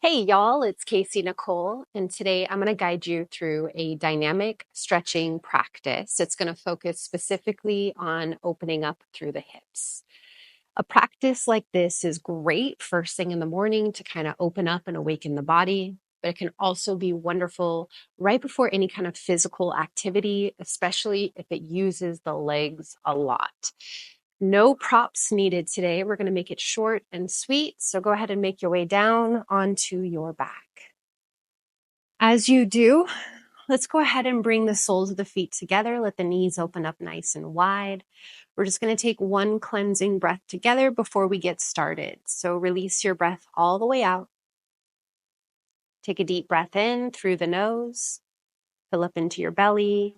Hey y'all, it's Kaycienikole, and today I'm going to guide you through a dynamic stretching practice. It's going to focus specifically on opening up through the hips. A practice like this is great first thing in the morning to kind of open up and awaken the body, but it can also be wonderful right before any kind of physical activity, especially if it uses the legs a lot. No props needed today. We're going to make it short and sweet. So go ahead and make your way down onto your back. As you do, let's go ahead and bring the soles of the feet together. Let the knees open up nice and wide. We're just going to take one cleansing breath together before we get started. So release your breath all the way out. Take a deep breath in through the nose. Fill up into your belly.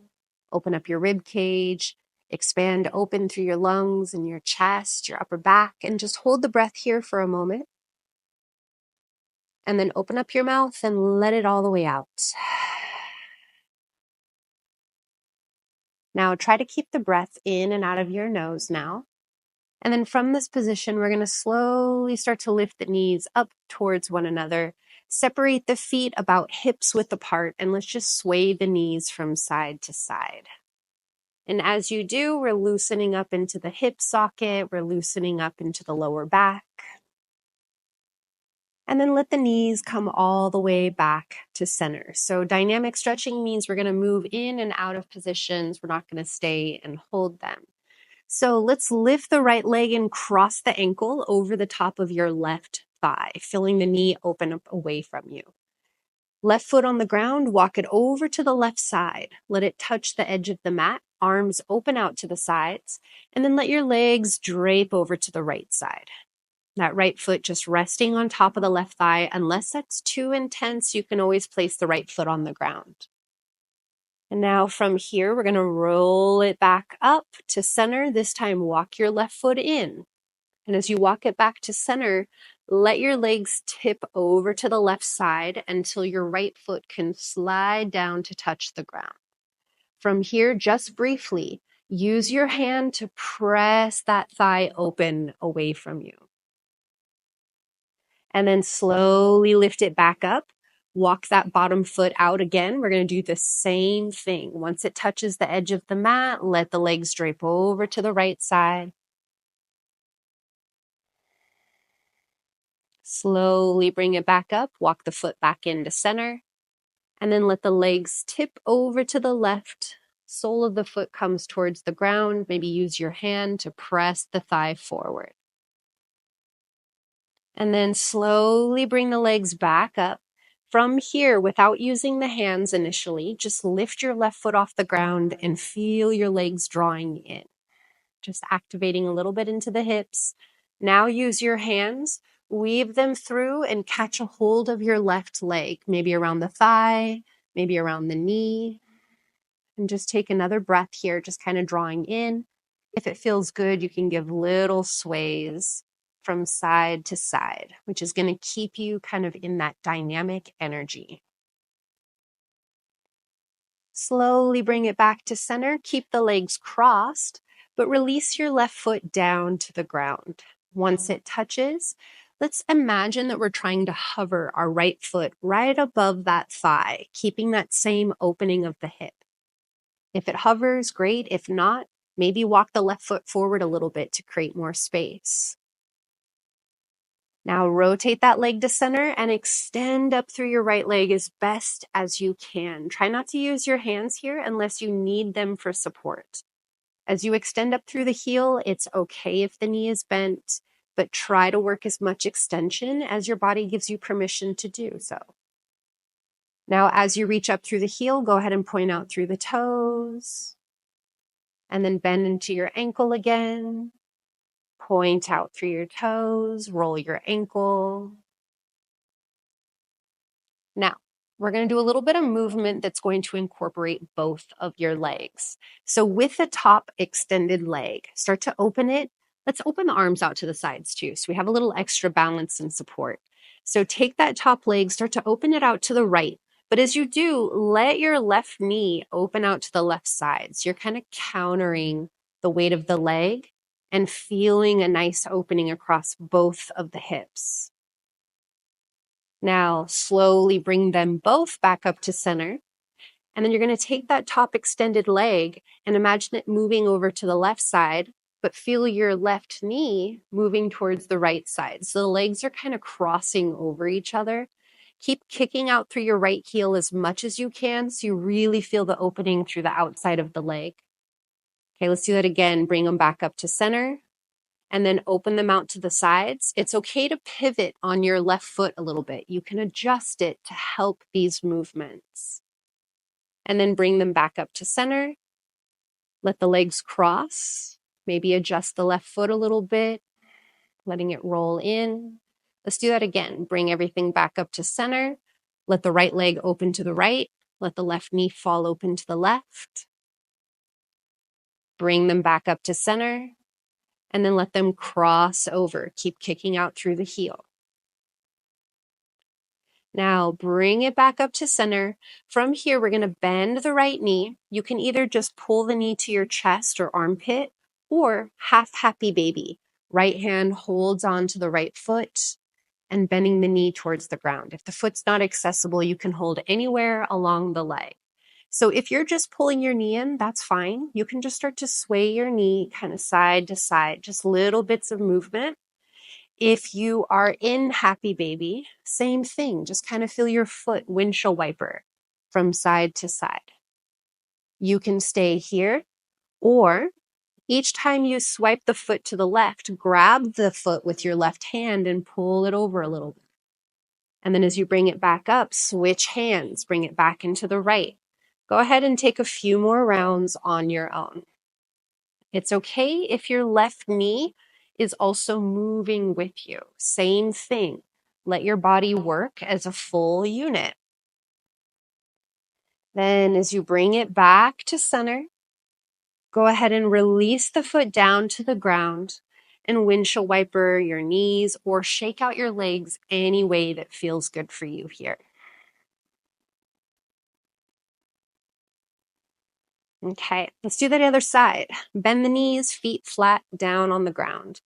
Open up your rib cage. Expand open through your lungs and your chest, your upper back, and just hold the breath here for a moment. And then open up your mouth and let it all the way out. Now try to keep the breath in and out of your nose now. And then from this position, we're going to slowly start to lift the knees up towards one another. Separate the feet about hips width apart, and let's just sway the knees from side to side. And as you do, we're loosening up into the hip socket. We're loosening up into the lower back. And then let the knees come all the way back to center. So dynamic stretching means we're going to move in and out of positions. We're not going to stay and hold them. So let's lift the right leg and cross the ankle over the top of your left thigh, feeling the knee open up away from you. Left foot on the ground, walk it over to the left side. Let it touch the edge of the mat, arms open out to the sides, and then let your legs drape over to the right side. That right foot just resting on top of the left thigh. Unless that's too intense, you can always place the right foot on the ground. And now from here, we're going to roll it back up to center. This time, walk your left foot in. And as you walk it back to center, let your legs tip over to the left side until your right foot can slide down to touch the ground. From here, just briefly, use your hand to press that thigh open away from you. And then slowly lift it back up. Walk that bottom foot out again. We're going to do the same thing. Once it touches the edge of the mat, let the legs drape over to the right side. Slowly bring it back up. Walk the foot back into center. And then let the legs tip over to the left. Sole of the foot comes towards the ground. Maybe use your hand to press the thigh forward. And then slowly bring the legs back up. From here, without using the hands initially, just lift your left foot off the ground and feel your legs drawing in. Just activating a little bit into the hips. Now use your hands, weave them through and catch a hold of your left leg, maybe around the thigh, maybe around the knee. And just take another breath here, just kind of drawing in. If it feels good, you can give little sways from side to side, which is going to keep you kind of in that dynamic energy. Slowly bring it back to center. Keep the legs crossed, but release your left foot down to the ground. Once it touches, let's imagine that we're trying to hover our right foot right above that thigh, keeping that same opening of the hip. If it hovers, great. If not, maybe walk the left foot forward a little bit to create more space. Now rotate that leg to center and extend up through your right leg as best as you can. Try not to use your hands here unless you need them for support. As you extend up through the heel, it's okay if the knee is bent, but try to work as much extension as your body gives you permission to do so. Now, as you reach up through the heel, go ahead and point out through the toes, and then bend into your ankle again. Point out through your toes, roll your ankle. Now, we're going to do a little bit of movement that's going to incorporate both of your legs. So with the top extended leg, start to open it. Let's open the arms out to the sides too, so we have a little extra balance and support. So take that top leg, start to open it out to the right. But as you do, let your left knee open out to the left side. So you're kind of countering the weight of the leg and feeling a nice opening across both of the hips. Now, slowly bring them both back up to center. And then you're going to take that top extended leg and imagine it moving over to the left side, but feel your left knee moving towards the right side. So the legs are kind of crossing over each other. Keep kicking out through your right heel as much as you can so you really feel the opening through the outside of the leg. Okay, let's do that again. Bring them back up to center and then open them out to the sides. It's okay to pivot on your left foot a little bit. You can adjust it to help these movements. And then bring them back up to center. Let the legs cross. Maybe adjust the left foot a little bit, letting it roll in. Let's do that again. Bring everything back up to center. Let the right leg open to the right. Let the left knee fall open to the left. Bring them back up to center. And then let them cross over. Keep kicking out through the heel. Now bring it back up to center. From here, we're going to bend the right knee. You can either just pull the knee to your chest or armpit, or half happy baby. Right hand holds on to the right foot and bending the knee towards the ground. If the foot's not accessible, you can hold anywhere along the leg. So if you're just pulling your knee in, that's fine. You can just start to sway your knee kind of side to side, just little bits of movement. If you are in happy baby, same thing. Just kind of feel your foot windshield wiper from side to side. You can stay here, or each time you swipe the foot to the left, grab the foot with your left hand and pull it over a little bit. And then as you bring it back up, switch hands, bring it back into the right. Go ahead and take a few more rounds on your own. It's okay if your left knee is also moving with you. Same thing. Let your body work as a full unit. Then as you bring it back to center, go ahead and release the foot down to the ground and windshield wiper your knees or shake out your legs any way that feels good for you here. Okay, let's do that other side. Bend the knees, feet flat down on the ground.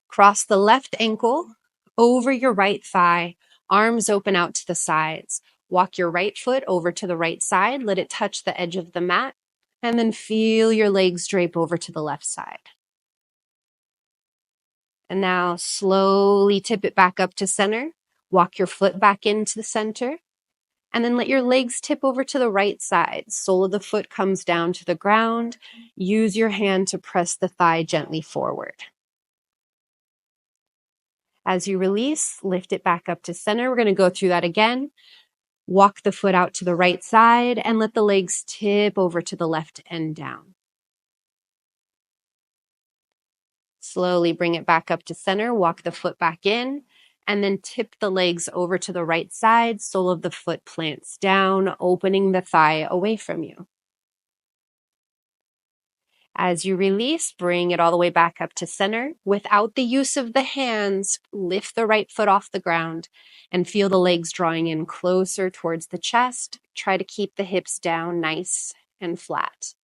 Cross the left ankle over your right thigh, arms open out to the sides. Walk your right foot over to the right side, let it touch the edge of the mat, and then feel your legs drape over to the left side. And now slowly tip it back up to center. Walk your foot back into the center. And then let your legs tip over to the right side. Sole of the foot comes down to the ground. Use your hand to press the thigh gently forward. As you release, lift it back up to center. We're going to go through that again. Walk the foot out to the right side and let the legs tip over to the left and down. Slowly bring it back up to center. Walk the foot back in. And then tip the legs over to the right side. Sole of the foot plants down, opening the thigh away from you. As you release, bring it all the way back up to center. Without the use of the hands, lift the right foot off the ground and feel the legs drawing in closer towards the chest. Try to keep the hips down nice and flat.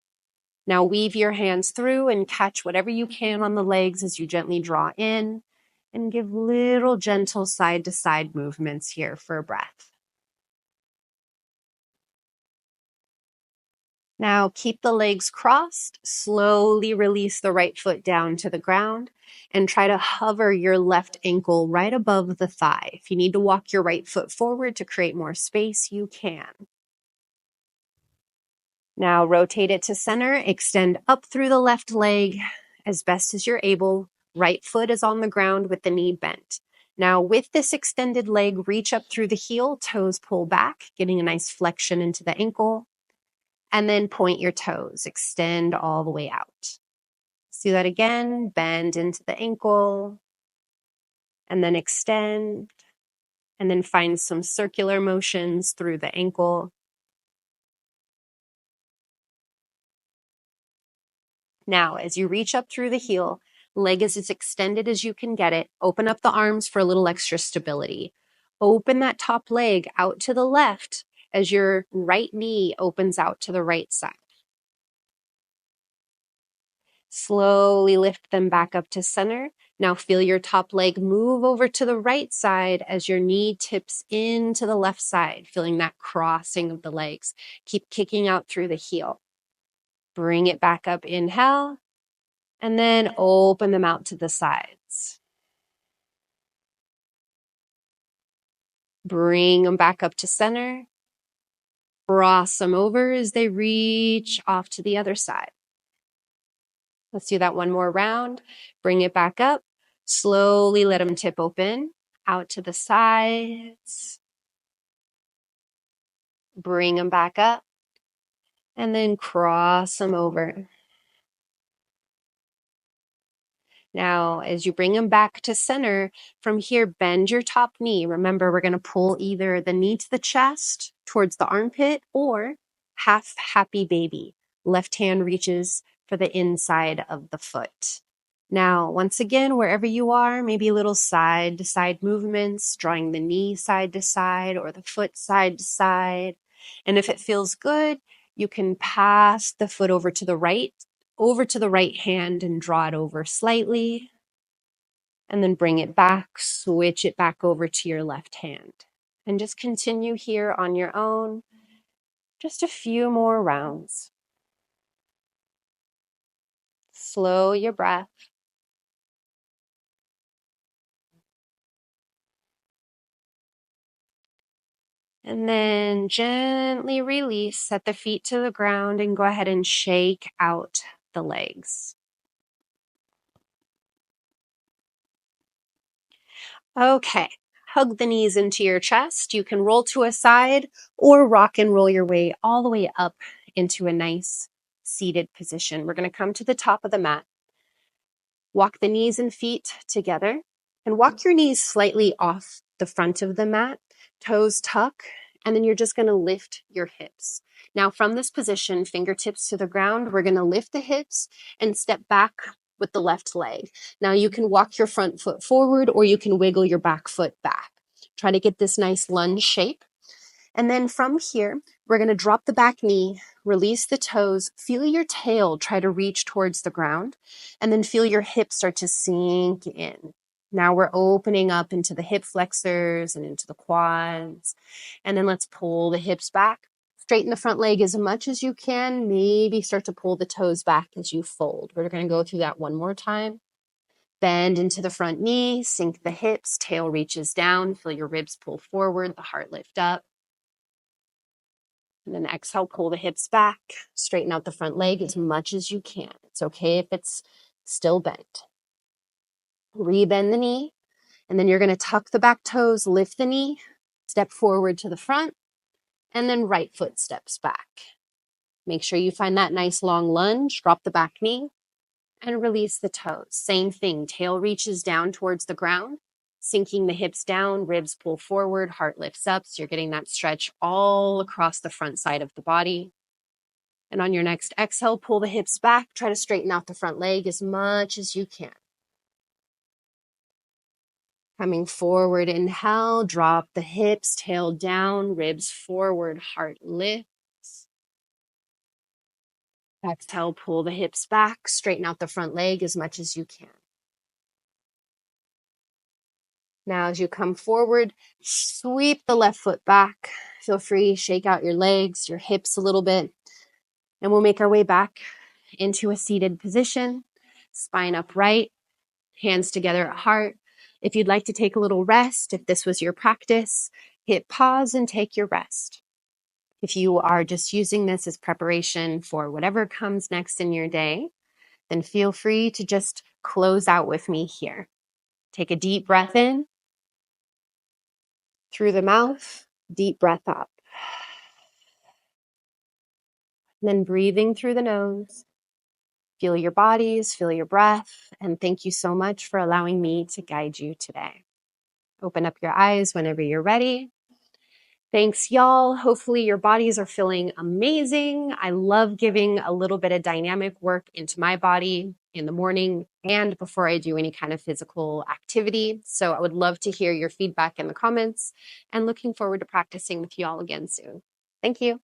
Now weave your hands through and catch whatever you can on the legs as you gently draw in. And give little gentle side-to-side movements here for a breath. Now keep the legs crossed, slowly release the right foot down to the ground, and try to hover your left ankle right above the thigh. If you need to walk your right foot forward to create more space, you can. Now rotate it to center, extend up through the left leg as best as you're able. Right foot is on the ground with the knee bent. Now with this extended leg, reach up through the heel, toes pull back, getting a nice flexion into the ankle. And then point your toes, extend all the way out. Let's do that again, bend into the ankle, and then extend, and then find some circular motions through the ankle. Now, as you reach up through the heel, leg is as extended as you can get it. Open up the arms for a little extra stability. Open that top leg out to the left as your right knee opens out to the right side. Slowly lift them back up to center. Now feel your top leg move over to the right side as your knee tips into the left side, feeling that crossing of the legs. Keep kicking out through the heel. Bring it back up, inhale, and then open them out to the sides. Bring them back up to center. Cross them over as they reach off to the other side. Let's do that one more round. Bring it back up. Slowly let them tip open out to the sides. Bring them back up. And then cross them over. Now, as you bring them back to center, from here, bend your top knee. Remember, we're going to pull either the knee to the chest towards the armpit or half happy baby. Left hand reaches for the inside of the foot. Now, once again, wherever you are, maybe little side to side movements, drawing the knee side to side or the foot side to side. And if it feels good, you can pass the foot over to the right hand and draw it over slightly. And then bring it back, switch it back over to your left hand. And just continue here on your own. Just a few more rounds. Slow your breath. And then gently release, set the feet to the ground and go ahead and shake out the legs. Okay, hug the knees into your chest. You can roll to a side or rock and roll your way all the way up into a nice seated position. We're going to come to the top of the mat. Walk the knees and feet together and walk your knees slightly off the front of the mat, toes tuck, and then you're just going to lift your hips. Now from this position, fingertips to the ground, we're going to lift the hips and step back with the left leg. Now you can walk your front foot forward or you can wiggle your back foot back. Try to get this nice lunge shape. And then from here, we're going to drop the back knee, release the toes, feel your tail try to reach towards the ground, and then feel your hips start to sink in. Now we're opening up into the hip flexors and into the quads. And then let's pull the hips back. Straighten the front leg as much as you can. Maybe start to pull the toes back as you fold. We're going to go through that one more time. Bend into the front knee, sink the hips, tail reaches down, feel your ribs pull forward, the heart lift up. And then exhale, pull the hips back, straighten out the front leg as much as you can. It's okay if it's still bent. Rebend the knee, and then you're going to tuck the back toes, lift the knee, step forward to the front, and then right foot steps back. Make sure you find that nice long lunge, drop the back knee, and release the toes. Same thing, tail reaches down towards the ground, sinking the hips down, ribs pull forward, heart lifts up, so you're getting that stretch all across the front side of the body. And on your next exhale, pull the hips back, try to straighten out the front leg as much as you can. Coming forward, inhale, drop the hips, tail down, ribs forward, heart lifts. Exhale, pull the hips back, straighten out the front leg as much as you can. Now, as you come forward, sweep the left foot back. Feel free, shake out your legs, your hips a little bit. And we'll make our way back into a seated position, spine upright, hands together at heart. If you'd like to take a little rest, if this was your practice, hit pause and take your rest. If you are just using this as preparation for whatever comes next in your day, then feel free to just close out with me here. Take a deep breath in through the mouth, deep breath up. And then breathing through the nose. Feel your bodies, feel your breath, and thank you so much for allowing me to guide you today. Open up your eyes whenever you're ready. Thanks, y'all. Hopefully your bodies are feeling amazing. I love giving a little bit of dynamic work into my body in the morning and before I do any kind of physical activity. So I would love to hear your feedback in the comments and looking forward to practicing with y'all again soon. Thank you.